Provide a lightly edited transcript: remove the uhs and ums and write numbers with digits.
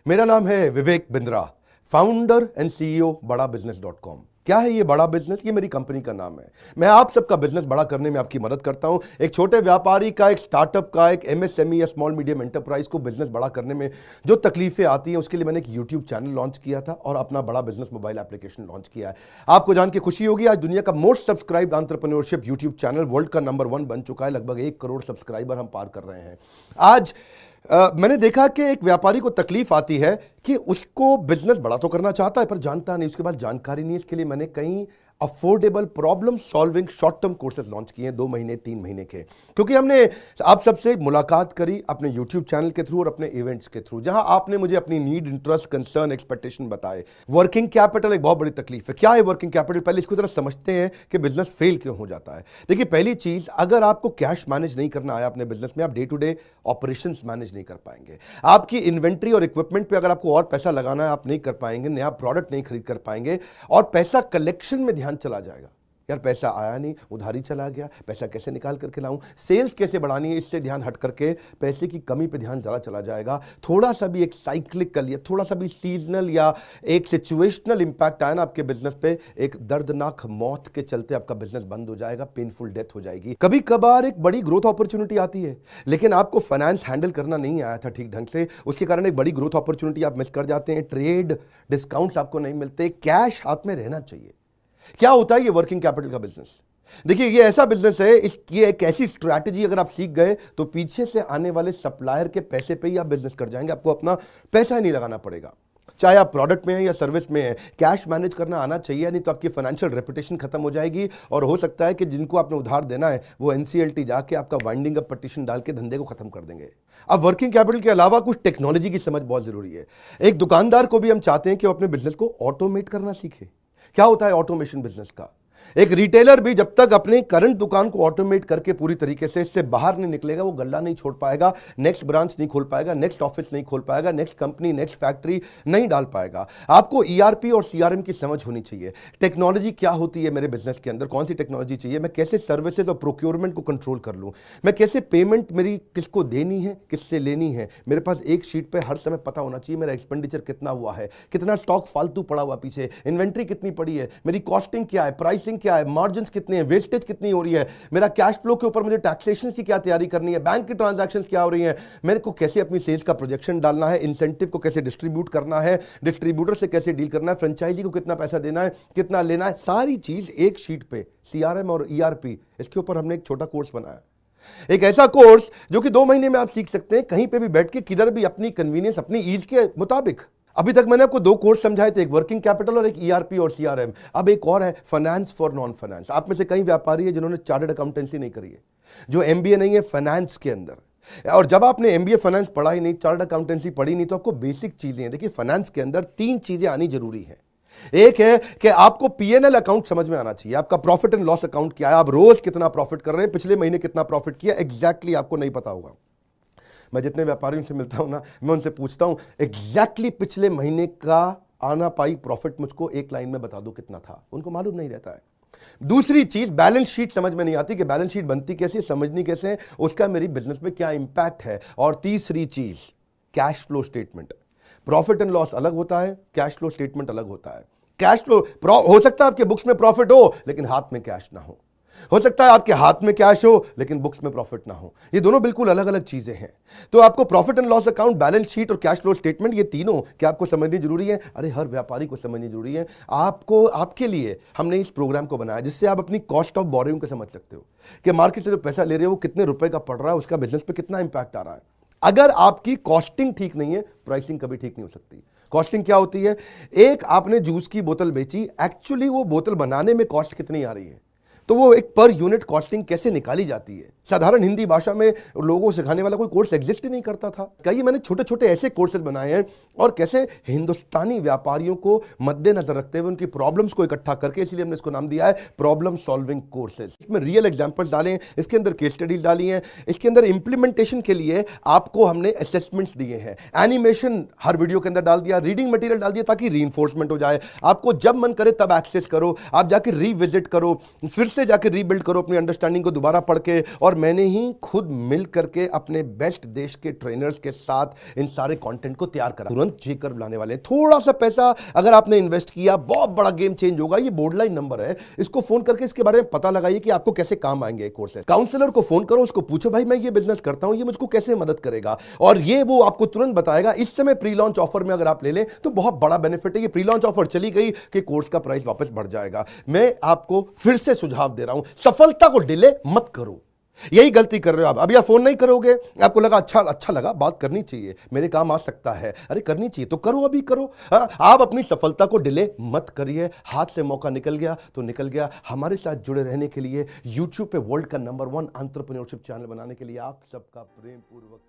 मेरा नाम है Vivek Bindra, founder and CEO बड़ा बिजनेस .com। क्या है ये बड़ा बिजनेस? ये मेरी कंपनी का नाम है। मैं आप सबका बिजनेस बड़ा करने में आपकी मदद करता हूं। एक छोटे व्यापारी का, एक स्टार्टअप का, एक एमएसएमई या स्मॉल मीडियम एंटरप्राइज को बिजनेस बड़ा करने में जो तकलीफें आती हैं, उसके लिए मैंने एक यूट्यूब चैनल लॉन्च किया था और अपना बड़ा बिजनेस मोबाइल एप्लीकेशन लॉन्च किया है। आपको जान के खुशी होगी, आज दुनिया का most subscribed entrepreneurship YouTube channel world का नंबर 1 बन चुका है। लगभग 1 करोड़ सब्सक्राइबर हम पार कर रहे हैं आज। मैंने देखा कि एक व्यापारी को तकलीफ आती है कि उसको बिजनेस बड़ा तो करना चाहता है पर जानता नहीं, उसके बाद जानकारी नहीं। इसके लिए मैंने कई affordable problem solving short term courses launch किए हैं 2 महीने 3 महीने के, क्योंकि हमने आप सबसे मुलाकात करी अपने यूट्यूब चैनल के थ्रू और अपने इवेंट्स के थ्रू, जहां आपने मुझे अपनी नीड, इंटरेस्ट, कंसर्न, एक्सपेक्टेशन बताए। वर्किंग कैपिटल एक बहुत बड़ी तकलीफ है। क्या है वर्किंग कैपिटल? पहले इसको जरा समझते हैं कि बिजनेस फेल क्यों हो जाता है। देखिए, पहली चीज, अगर आपको कैश मैनेज नहीं करना आया अपने बिजनेस में, आप day to day operations manage नहीं कर पाएंगे। आपकी इन्वेंट्री और इक्विपमेंट पे अगर आपको और पैसा लगाना है, आप नहीं कर पाएंगे। नया प्रोडक्ट नहीं खरीद कर पाएंगे और पैसा कलेक्शन में ध्यान चला जाएगा। यार पैसा आया नहीं, उधारी चला गया, पैसा कैसे निकाल करके लाऊं, सेल्स कैसे बढ़ानी है, इससे ध्यान हट करके पैसे की कमी पे ध्यान ज़्यादा चला जाएगा। थोड़ा सा भी एक साइक्लिकल या थोड़ा सा भी सीजनल या एक सिचुएशनल इंपैक्ट आया ना आपके बिजनेस पे, एक दर्दनाक मौत के चलते आपका बिजनेस बंद हो जाएगा, पेनफुल डेथ हो जाएगी। कभी कभार एक बड़ी ग्रोथ अपॉर्चुनिटी आती है, लेकिन आपको फाइनेंस हैंडल करना नहीं आया था ठीक ढंग से, उसके कारण एक बड़ी ग्रोथ अपॉर्चुनिटी आप मिस कर जाते हैं। ट्रेड डिस्काउंट्स आपको नहीं मिलते, कैश हाथ में रहना चाहिए। क्या होता है ये वर्किंग कैपिटल का बिजनेस? देखिए, ये ऐसा बिजनेस है, ये एक ऐसी स्ट्रैटेजी अगर आप सीख गए तो पीछे से आने वाले सप्लायर के पैसे पे ही आप बिजनेस कर जाएंगे। आपको अपना पैसा ही नहीं लगाना पड़ेगा, चाहे आप प्रोडक्ट में है या सर्विस में है। कैश मैनेज करना आना चाहिए, नहीं तो आपकी फाइनेंशियल रेपुटेशन खत्म हो जाएगी और हो सकता है कि जिनको आपने उधार देना है वो एनसीएलटी जाके आपका वाइंडिंग अप पटिशन डाल के धंधे को खत्म कर देंगे। अब वर्किंग कैपिटल के अलावा कुछ टेक्नोलॉजी की समझ बहुत जरूरी है। एक दुकानदार को भी हम चाहते हैं कि वो अपने बिजनेस को ऑटोमेट करना सीखे। क्या होता है ऑटोमेशन बिजनेस का? एक रिटेलर भी जब तक अपने करंट दुकान को ऑटोमेट करके पूरी तरीके से इससे बाहर नहीं निकलेगा, वो गल्ला नहीं छोड़ पाएगा, नेक्स्ट ब्रांच नहीं खोल पाएगा, नेक्स्ट ऑफिस नहीं खोल पाएगा, नेक्स्ट कंपनी, नेक्स्ट फैक्ट्री नहीं डाल पाएगा। आपको ईआरपी और सीआरएम की समझ होनी चाहिए। टेक्नोलॉजी क्या होती है मेरे बिजनेस के अंदर, कौन सी टेक्नोलॉजी चाहिए, मैं कैसे सर्विसेज और प्रोक्योरमेंट को कंट्रोल कर लूं, मैं कैसे पेमेंट मेरी किसको देनी है, किससे लेनी है। मेरे पास एक शीट पे हर समय पता होना चाहिए मेरा एक्सपेंडिचर कितना हुआ है, कितना स्टॉक फालतू पड़ा हुआ पीछे, इन्वेंट्री कितनी पड़ी है, मेरी कॉस्टिंग क्या है, प्राइसिंग क्या है, मार्जिन कितने हैं, वेस्टेज कितनी हो रही है, मेरा कैश फ्लो के ऊपर मुझे टैक्सेशन की क्या तैयारी करनी है, बैंक की ट्रांजैक्शंस क्या हो रही हैं, मेरे को कैसे अपनी सेल्स का प्रोजेक्शन डालना है, इंसेंटिव को कैसे डिस्ट्रीब्यूट करना है, डिस्ट्रीब्यूटर से कैसे डील करना है, फ्रेंचाइजी को कितना पैसा देना है, कितना लेना है, सारी चीज एक शीट पे, सीआरएम और ईआरपी। इसके ऊपर हमने एक छोटा कोर्स बनाया, एक ऐसा कोर्स जो कि 2 महीने में आप सीख सकते हैं, कहीं पे भी बैठ के, किधर भी, अपनी कन्वीनियंस, अपनी ईज के मुताबिक। अभी तक मैंने आपको 2 कोर्स समझाए थे, एक वर्किंग कैपिटल और एक ईआरपी और सीआरएम। अब एक और है, फाइनेंस फॉर नॉन फाइनेंस। आप में से कई व्यापारी है जिन्होंने चार्टर्ड अकाउंटेंसी नहीं करी है, जो एमबीए नहीं है फाइनेंस के अंदर। और जब आपने एमबीए फाइनेंस पढ़ा ही नहीं, चार्टर्ड अकाउंटेंसी पढ़ी नहीं, तो आपको बेसिक चीजें हैं। देखिए, फाइनेंस के अंदर 3 चीजें आनी जरूरी है। एक है कि आपको पीएनएल अकाउंट समझ में आना चाहिए, आपका प्रॉफिट एंड लॉस अकाउंट क्या है, आप रोज कितना प्रॉफिट कर रहे हैं, पिछले महीने कितना प्रॉफिट किया, एग्जैक्टली आपको नहीं पता होगा। मैं जितने व्यापारियों से मिलता हूं ना, मैं उनसे पूछता हूं एग्जैक्टली पिछले महीने का आना पाई प्रॉफिट मुझको एक लाइन में बता दो कितना था, उनको मालूम नहीं रहता है। दूसरी चीज, बैलेंस शीट समझ में नहीं आती कि बैलेंस शीट बनती कैसे, समझनी कैसे है, उसका मेरी बिजनेस में क्या इंपैक्ट है। और तीसरी चीज, cash flow statement. Profit and loss अलग होता है, कैश फ्लो स्टेटमेंट अलग होता है। कैश फ्लो हो सकता है आपके बुक्स में प्रॉफिट हो लेकिन हाथ में कैश ना हो सकता है आपके हाथ में कैश हो लेकिन बुक्स में प्रॉफिट ना हो। ये दोनों बिल्कुल अलग अलग चीजें हैं। तो आपको profit and loss account, balance sheet और कैश फ्लो स्टेटमेंट, ये तीनों क्या आपको समझनी जरूरी है? अरे हर व्यापारी को समझनी जरूरी है। आपको, आपके लिए हमने इस प्रोग्राम को बनाया जिससे आप अपनी कॉस्ट ऑफ बोरोइंग को समझ सकते हो कि मार्केट से जो पैसा ले रहे हो वो कितने रुपए का पड़ रहा है, उसका बिजनेस पे कितना इंपैक्ट आ रहा है। अगर आपकी कॉस्टिंग ठीक नहीं है, प्राइसिंग कभी ठीक नहीं हो सकती। कॉस्टिंग क्या होती है? एक आपने जूस की बोतल बेची, एक्चुअली वो बोतल बनाने में कॉस्ट कितनी आ रही है, तो वो एक पर यूनिट कॉस्टिंग कैसे निकाली जाती है। साधारण हिंदी भाषा में लोगों को सिखाने वाला कोई कोर्स एग्जिस्ट ही नहीं करता था। कई मैंने छोटे छोटे ऐसे कोर्सेज बनाए हैं और कैसे हिंदुस्तानी व्यापारियों को मद्देनजर रखते हुए उनकी प्रॉब्लम्स को इकट्ठा करके, इसलिए हमने इसको नाम दिया है प्रॉब्लम सॉल्विंग कोर्सेज। इसमें रियल एग्जांपल्स डाले हैं, इसके अंदर केस स्टडीज डाली हैं, इसके अंदर इंप्लीमेंटेशन के लिए आपको हमने असेसमेंट्स दिए हैं, एनिमेशन हर वीडियो के अंदर डाल दिया, रीडिंग मटेरियल डाल दिया ताकि रीइंफोर्समेंट हो जाए। आपको जब मन करे तब एक्सेस करो, आप जाके रीविजिट करो, फिर से जाके रीबिल्ड करो अपनी अंडरस्टैंडिंग को दोबारा पढ़ के, और मैंने ही खुद मिल करके अपने बेस्ट देश के ट्रेनर्स के साथ इन सारे कंटेंट को तैयार करा। तुरंत जेकर बुलाने वाले हैं। थोड़ा सा पैसा अगर आपने इन्वेस्ट किया, बहुत बड़ा गेम चेंज होगा। ये बोर्डलाइन नंबर है, इसको फोन करके इसके बारे में पता लगाइए कि आपको कैसे काम आएंगे कोर्स है। काउंसलर को फोन करो, उसको पूछो भाई मैं ये बिजनेस करता हूं, ये मुझको कैसे मदद करेगा, और ये वो आपको तुरंत बताएगा। इस समय प्री लॉन्च ऑफर में अगर आप ले लें तो बहुत बड़ा बेनिफिट है। ये प्री लॉन्च ऑफर चली गई कि कोर्स का प्राइस वापस बढ़ जाएगा। मैं आपको फिर से सुझाव दे रहा हूं, सफलता को डिले मत करो। यही गलती कर रहे हो आप। अभी आप फोन नहीं करोगे, आपको लगा अच्छा लगा, बात करनी चाहिए, मेरे काम आ सकता है, अरे करनी चाहिए तो करो, अभी करो। आप अपनी सफलता को डिले मत करिए। हाथ से मौका निकल गया तो निकल गया। हमारे साथ जुड़े रहने के लिए, YouTube पे वर्ल्ड का नंबर 1 एंटरप्रेन्योरशिप चैनल बनाने के लिए आप सबका प्रेम पूर्वक